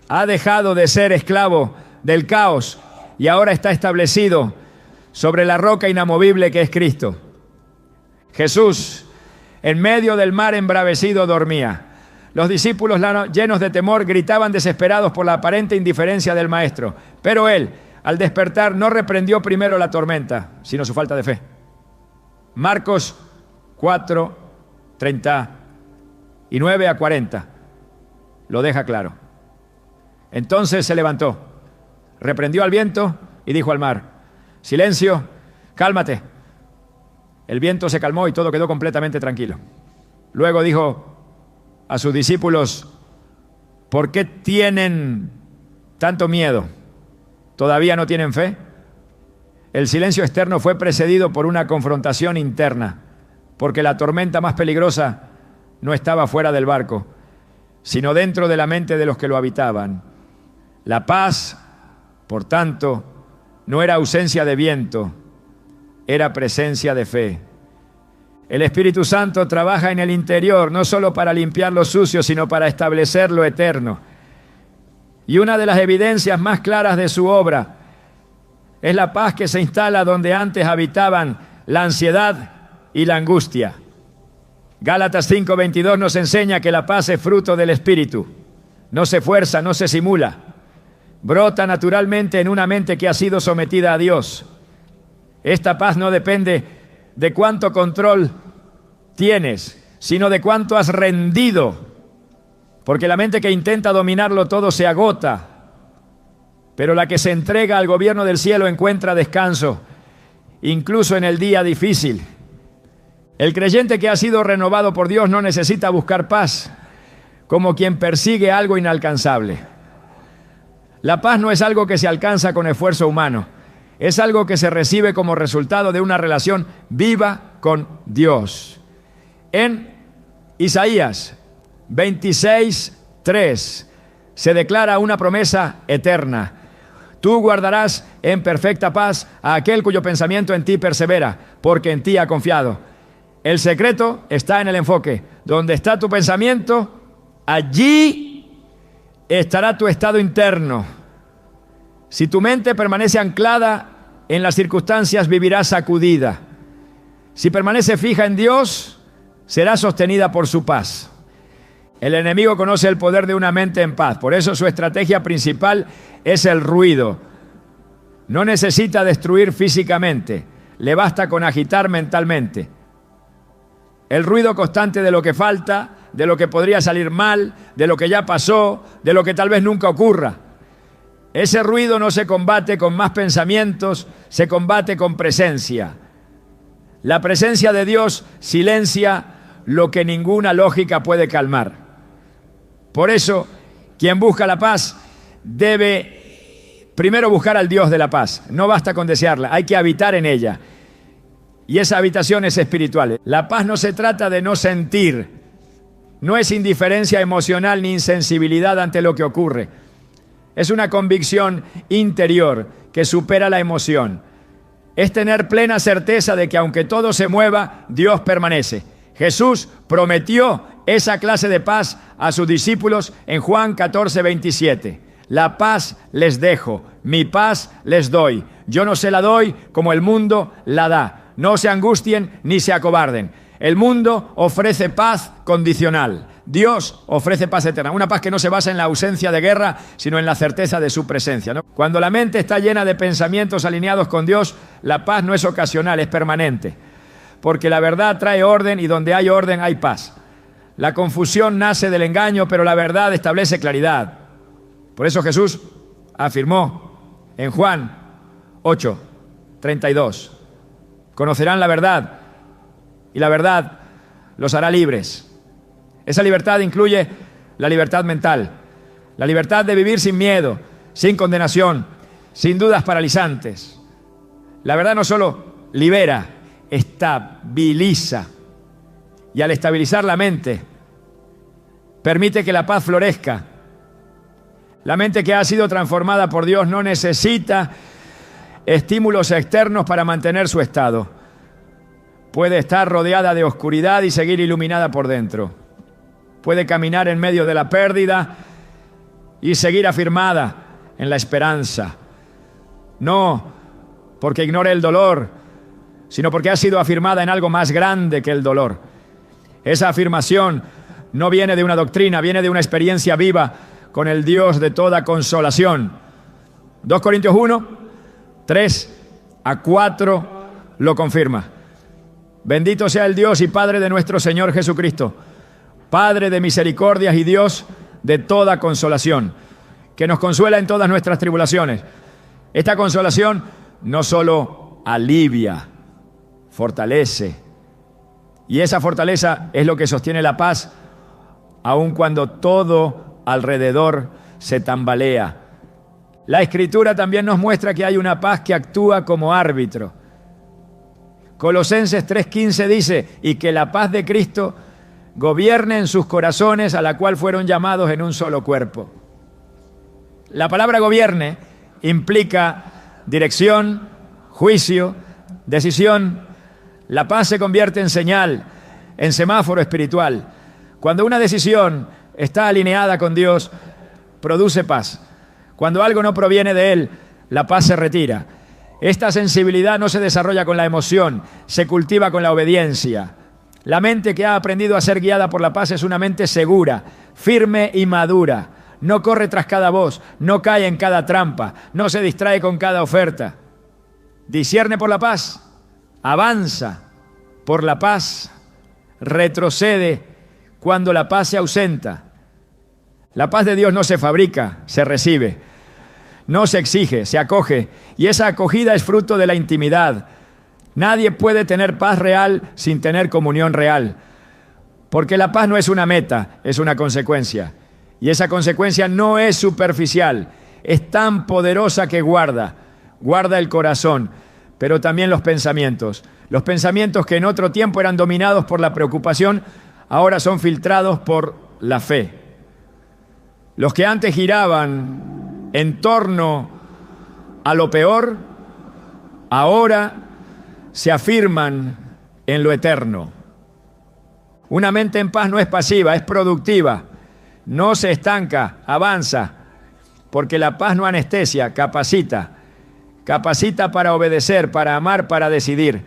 S1: ha dejado de ser esclavo del caos y ahora está establecido sobre la roca inamovible que es Cristo. Jesús, en medio del mar embravecido, dormía. Los discípulos, llenos de temor, gritaban desesperados por la aparente indiferencia del Maestro. Pero Él, al despertar, no reprendió primero la tormenta, sino su falta de fe. Marcos 4:39 a 40 lo deja claro. Entonces se levantó, reprendió al viento y dijo al mar: silencio, cálmate. El viento se calmó y todo quedó completamente tranquilo. Luego dijo a sus discípulos: ¿por qué tienen tanto miedo? ¿Todavía no tienen fe? El silencio externo fue precedido por una confrontación interna, porque la tormenta más peligrosa no estaba fuera del barco, sino dentro de la mente de los que lo habitaban. La paz Por tanto, no era ausencia de viento, era presencia de fe. El Espíritu Santo trabaja en el interior, no solo para limpiar lo sucio, sino para establecer lo eterno. Y una de las evidencias más claras de su obra es la paz que se instala donde antes habitaban la ansiedad y la angustia. Gálatas 5:22 nos enseña que la paz es fruto del Espíritu. No se fuerza, no se simula. Brota naturalmente en una mente que ha sido sometida a Dios. Esta paz no depende de cuánto control tienes, sino de cuánto has rendido. Porque la mente que intenta dominarlo todo se agota. Pero la que se entrega al gobierno del cielo encuentra descanso, incluso en el día difícil. El creyente que ha sido renovado por Dios no necesita buscar paz como quien persigue algo inalcanzable. La paz no es algo que se alcanza con esfuerzo humano, es algo que se recibe como resultado de una relación viva con Dios. En Isaías 26:3 se declara una promesa eterna. Tú guardarás en perfecta paz a aquel cuyo pensamiento en ti persevera, porque en ti ha confiado. El secreto está en el enfoque. Donde está tu pensamiento, allí estará tu estado interno. Si tu mente permanece anclada en las circunstancias, vivirás sacudida. Si permanece fija en Dios, será sostenida por su paz. El enemigo conoce el poder de una mente en paz. Por eso su estrategia principal es el ruido. No necesita destruir físicamente, le basta con agitar mentalmente. El ruido constante de lo que falta, de lo que podría salir mal, de lo que ya pasó, de lo que tal vez nunca ocurra. Ese ruido no se combate con más pensamientos, se combate con presencia. La presencia de Dios silencia lo que ninguna lógica puede calmar. Por eso, quien busca la paz debe primero buscar al Dios de la paz. No basta con desearla, hay que habitar en ella. Y esa habitación es espiritual. La paz no se trata de no sentir, no es indiferencia emocional ni insensibilidad ante lo que ocurre. Es una convicción interior que supera la emoción. Es tener plena certeza de que aunque todo se mueva, Dios permanece. Jesús prometió esa clase de paz a sus discípulos en Juan 14:27. La paz les dejo, mi paz les doy. Yo no se la doy como el mundo la da. No se angustien ni se acobarden. El mundo ofrece paz condicional. Dios ofrece paz eterna. Una paz que no se basa en la ausencia de guerra, sino en la certeza de su presencia, ¿no? Cuando la mente está llena de pensamientos alineados con Dios, la paz no es ocasional, es permanente. Porque la verdad trae orden y donde hay orden hay paz. La confusión nace del engaño, pero la verdad establece claridad. Por eso Jesús afirmó en Juan 8:32. Conocerán la verdad y la verdad los hará libres. Esa libertad incluye la libertad mental, la libertad de vivir sin miedo, sin condenación, sin dudas paralizantes. La verdad no solo libera, estabiliza. Y al estabilizar la mente, permite que la paz florezca. La mente que ha sido transformada por Dios no necesita estímulos externos para mantener su estado. Puede estar rodeada de oscuridad y seguir iluminada por dentro. Puede caminar en medio de la pérdida y seguir afirmada en la esperanza. No porque ignore el dolor, sino porque ha sido afirmada en algo más grande que el dolor. Esa afirmación no viene de una doctrina, viene de una experiencia viva con el Dios de toda consolación. 2 Corintios 1:3-4 lo confirma. Bendito sea el Dios y Padre de nuestro Señor Jesucristo, Padre de misericordias y Dios de toda consolación, que nos consuela en todas nuestras tribulaciones. Esta consolación no solo alivia, fortalece. Y esa fortaleza es lo que sostiene la paz, aun cuando todo alrededor se tambalea. La Escritura también nos muestra que hay una paz que actúa como árbitro. Colosenses 3:15 dice, y que la paz de Cristo gobierne en sus corazones, a la cual fueron llamados en un solo cuerpo. La palabra gobierne implica dirección, juicio, decisión. La paz se convierte en señal, en semáforo espiritual. Cuando una decisión está alineada con Dios, produce paz. Cuando algo no proviene de Él, la paz se retira. Esta sensibilidad no se desarrolla con la emoción, se cultiva con la obediencia. La mente que ha aprendido a ser guiada por la paz es una mente segura, firme y madura. No corre tras cada voz, no cae en cada trampa, no se distrae con cada oferta. Discierne por la paz, avanza por la paz, retrocede cuando la paz se ausenta. La paz de Dios no se fabrica, se recibe. No se exige, se acoge. Y esa acogida es fruto de la intimidad. Nadie puede tener paz real sin tener comunión real. Porque la paz no es una meta, es una consecuencia. Y esa consecuencia no es superficial. Es tan poderosa que guarda el corazón, pero también los pensamientos. Los pensamientos que en otro tiempo eran dominados por la preocupación, ahora son filtrados por la fe. Los que antes giraban en torno a lo peor, ahora se afirman en lo eterno. Una mente en paz no es pasiva, es productiva. No se estanca, avanza, porque la paz no anestesia, capacita. Capacita para obedecer, para amar, para decidir.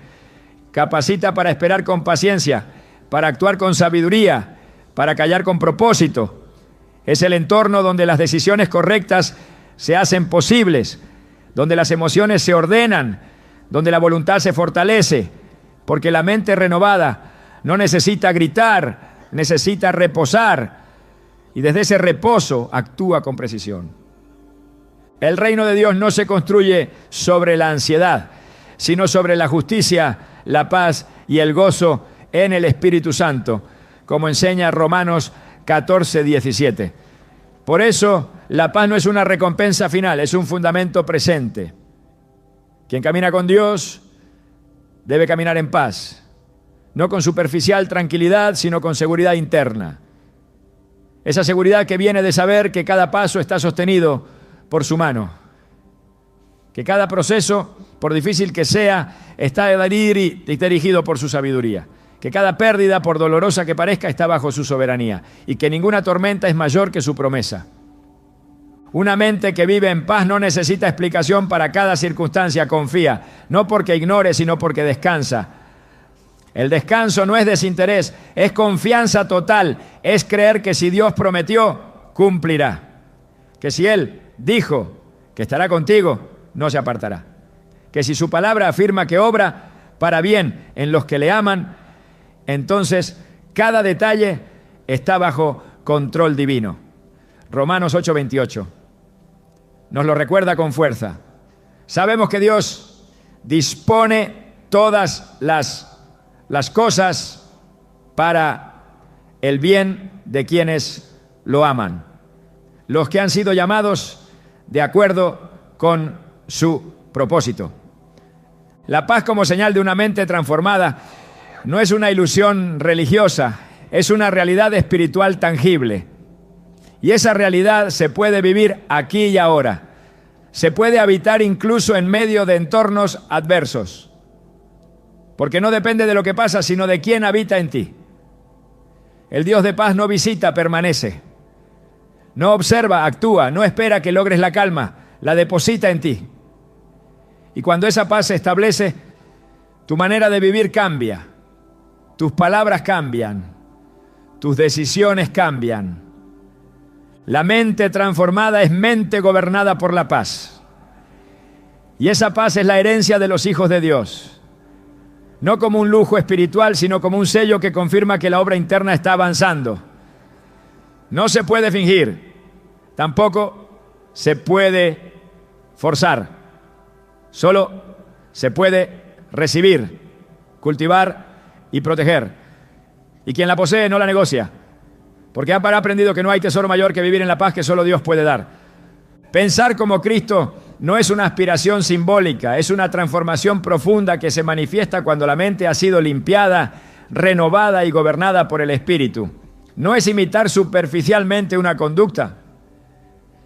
S1: Capacita para esperar con paciencia, para actuar con sabiduría, para callar con propósito. Es el entorno donde las decisiones correctas se hacen posibles, donde las emociones se ordenan, donde la voluntad se fortalece, porque la mente renovada no necesita gritar, necesita reposar, y desde ese reposo actúa con precisión. El reino de Dios no se construye sobre la ansiedad, sino sobre la justicia, la paz y el gozo en el Espíritu Santo, como enseña Romanos 14:17. Por eso, la paz no es una recompensa final, es un fundamento presente. Quien camina con Dios debe caminar en paz, no con superficial tranquilidad, sino con seguridad interna. Esa seguridad que viene de saber que cada paso está sostenido por su mano, que cada proceso, por difícil que sea, está dirigido por su sabiduría, que cada pérdida, por dolorosa que parezca, está bajo su soberanía y que ninguna tormenta es mayor que su promesa. Una mente que vive en paz no necesita explicación para cada circunstancia, confía, no porque ignore, sino porque descansa. El descanso no es desinterés, es confianza total, es creer que si Dios prometió, cumplirá. Que si Él dijo que estará contigo, no se apartará. Que si su palabra afirma que obra para bien en los que le aman, entonces cada detalle está bajo control divino. Romanos 8:28 nos lo recuerda con fuerza. Sabemos que Dios dispone todas las cosas para el bien de quienes lo aman, los que han sido llamados de acuerdo con su propósito. La paz como señal de una mente transformada no es una ilusión religiosa, es una realidad espiritual tangible. Y esa realidad se puede vivir aquí y ahora. Se puede habitar incluso en medio de entornos adversos. Porque no depende de lo que pasa, sino de quién habita en ti. El Dios de paz no visita, permanece. No observa, actúa, no espera que logres la calma, la deposita en ti. Y cuando esa paz se establece, tu manera de vivir cambia. Tus palabras cambian. Tus decisiones cambian. La mente transformada es mente gobernada por la paz. Y esa paz es la herencia de los hijos de Dios. No como un lujo espiritual, sino como un sello que confirma que la obra interna está avanzando. No se puede fingir, tampoco se puede forzar. Solo se puede recibir, cultivar y proteger. Y quien la posee no la negocia, porque ha aprendido que no hay tesoro mayor que vivir en la paz que solo Dios puede dar. Pensar como Cristo no es una aspiración simbólica, es una transformación profunda que se manifiesta cuando la mente ha sido limpiada, renovada y gobernada por el Espíritu. No es imitar superficialmente una conducta,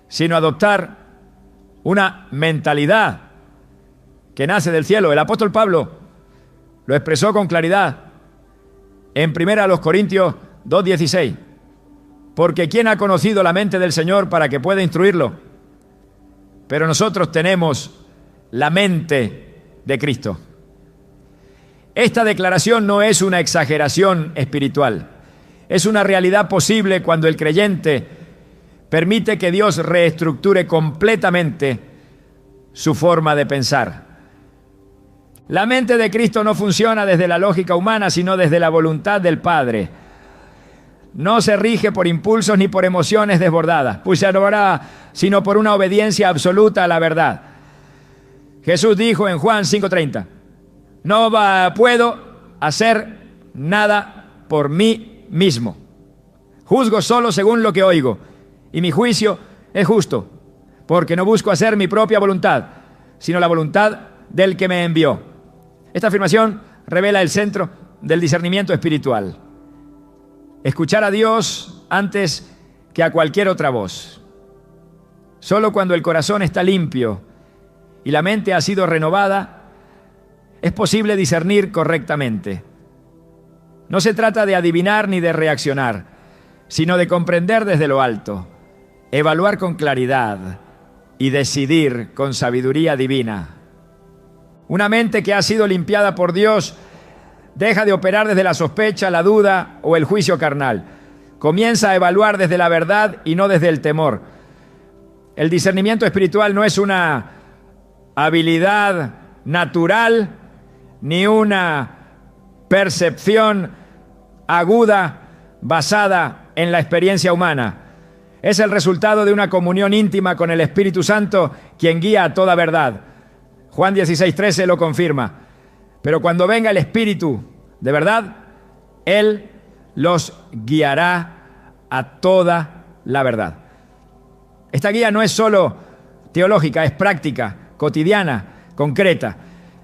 S1: sino adoptar una mentalidad que nace del cielo. El apóstol Pablo lo expresó con claridad en 1 Corintios 2:16. Porque ¿quién ha conocido la mente del Señor para que pueda instruirlo? Pero nosotros tenemos la mente de Cristo. Esta declaración no es una exageración espiritual. Es una realidad posible cuando el creyente permite que Dios reestructure completamente su forma de pensar. La mente de Cristo no funciona desde la lógica humana, sino desde la voluntad del Padre. No se rige por impulsos ni por emociones desbordadas, pues se hará sino por una obediencia absoluta a la verdad. Jesús dijo en Juan 5:30, no puedo hacer nada por mí mismo. Juzgo solo según lo que oigo, y mi juicio es justo, porque no busco hacer mi propia voluntad, sino la voluntad del que me envió. Esta afirmación revela el centro del discernimiento espiritual. Escuchar a Dios antes que a cualquier otra voz. Solo cuando el corazón está limpio y la mente ha sido renovada, es posible discernir correctamente. No se trata de adivinar ni de reaccionar, sino de comprender desde lo alto, evaluar con claridad y decidir con sabiduría divina. Una mente que ha sido limpiada por Dios deja de operar desde la sospecha, la duda o el juicio carnal. Comienza a evaluar desde la verdad y no desde el temor. El discernimiento espiritual no es una habilidad natural ni una percepción aguda basada en la experiencia humana. Es el resultado de una comunión íntima con el Espíritu Santo, quien guía a toda verdad. Juan 16:13 lo confirma. Pero cuando venga el Espíritu de verdad, Él los guiará a toda la verdad. Esta guía no es solo teológica, es práctica, cotidiana, concreta.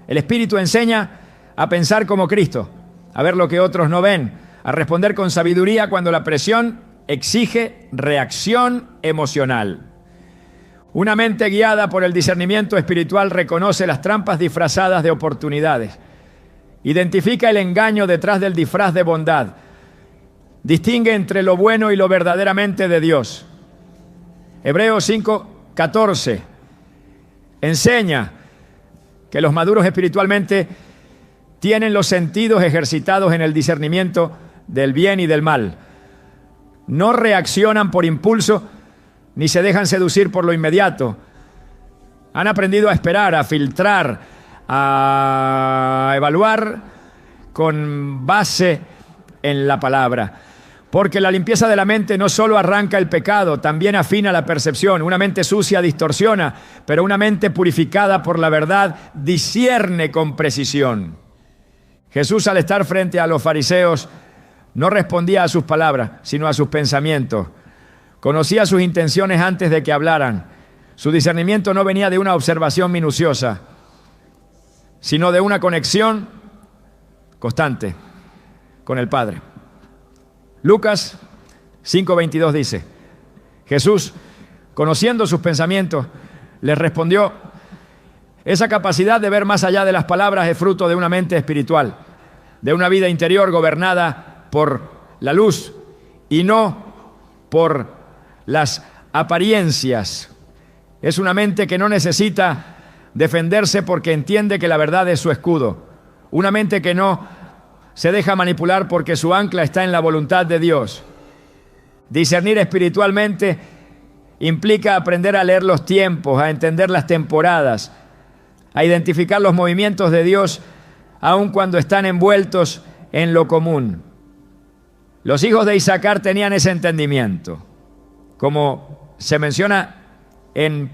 S1: El Espíritu enseña a pensar como Cristo, a ver lo que otros no ven, a responder con sabiduría cuando la presión exige reacción emocional. Una mente guiada por el discernimiento espiritual reconoce las trampas disfrazadas de oportunidades. Identifica el engaño detrás del disfraz de bondad. Distingue entre lo bueno y lo verdaderamente de Dios. Hebreos 5:14 enseña que los maduros espiritualmente tienen los sentidos ejercitados en el discernimiento del bien y del mal. No reaccionan por impulso ni se dejan seducir por lo inmediato. Han aprendido a esperar, a filtrar, a evaluar con base en la palabra. Porque la limpieza de la mente no solo arranca el pecado, también afina la percepción. Una mente sucia distorsiona, pero una mente purificada por la verdad discierne con precisión. Jesús, al estar frente a los fariseos, no respondía a sus palabras, sino a sus pensamientos. Conocía sus intenciones antes de que hablaran. Su discernimiento no venía de una observación minuciosa, sino de una conexión constante con el Padre. Lucas 5:22 dice, Jesús, conociendo sus pensamientos, les respondió, esa capacidad de ver más allá de las palabras es fruto de una mente espiritual, de una vida interior gobernada por la luz y no por las apariencias. Es una mente que no necesita defenderse porque entiende que la verdad es su escudo. Una mente que no se deja manipular porque su ancla está en la voluntad de Dios. Discernir espiritualmente implica aprender a leer los tiempos, a entender las temporadas, a identificar los movimientos de Dios aun cuando están envueltos en lo común. Los hijos de Isaacar tenían ese entendimiento, como se menciona en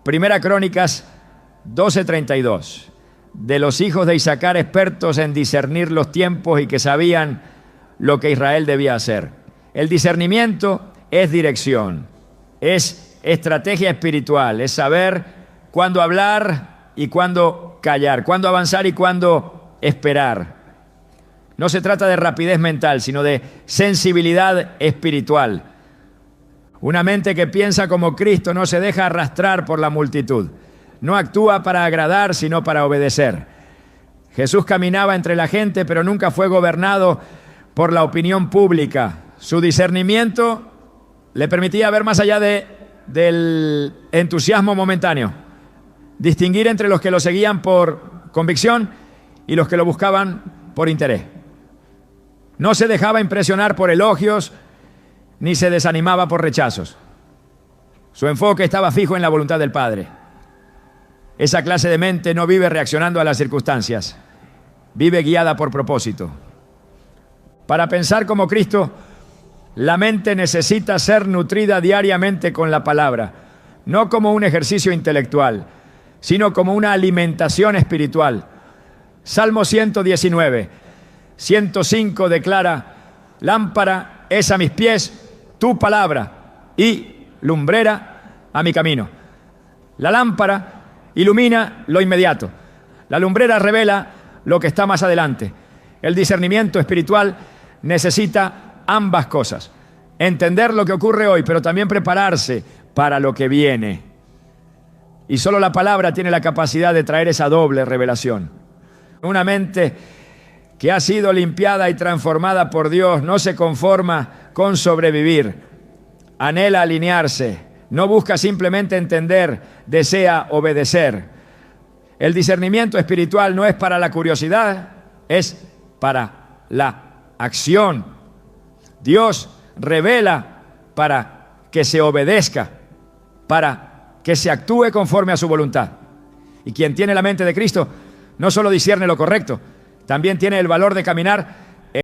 S1: 1 Crónicas 12:32, de los hijos de Isaacar expertos en discernir los tiempos y que sabían lo que Israel debía hacer. El discernimiento es dirección, es estrategia espiritual, es saber cuándo hablar y cuándo callar, cuándo avanzar y cuándo esperar. No se trata de rapidez mental, sino de sensibilidad espiritual. Una mente que piensa como Cristo no se deja arrastrar por la multitud. No actúa para agradar, sino para obedecer. Jesús caminaba entre la gente, pero nunca fue gobernado por la opinión pública. Su discernimiento le permitía ver más allá del entusiasmo momentáneo. Distinguir entre los que lo seguían por convicción y los que lo buscaban por interés. No se dejaba impresionar por elogios, ni se desanimaba por rechazos. Su enfoque estaba fijo en la voluntad del Padre. Esa clase de mente no vive reaccionando a las circunstancias, vive guiada por propósito. Para pensar como Cristo, la mente necesita ser nutrida diariamente con la palabra, no como un ejercicio intelectual, sino como una alimentación espiritual. Salmo 119, 105 declara: lámpara es a mis pies tu palabra y lumbrera a mi camino. La lámpara ilumina lo inmediato. La lumbrera revela lo que está más adelante. El discernimiento espiritual necesita ambas cosas. Entender lo que ocurre hoy, pero también prepararse para lo que viene. Y solo la palabra tiene la capacidad de traer esa doble revelación. Una mente que ha sido limpiada y transformada por Dios no se conforma con sobrevivir. Anhela alinearse. No busca simplemente entender, desea obedecer. El discernimiento espiritual no es para la curiosidad, es para la acción. Dios revela para que se obedezca, para que se actúe conforme a su voluntad. Y quien tiene la mente de Cristo no solo discierne lo correcto, también tiene el valor de caminar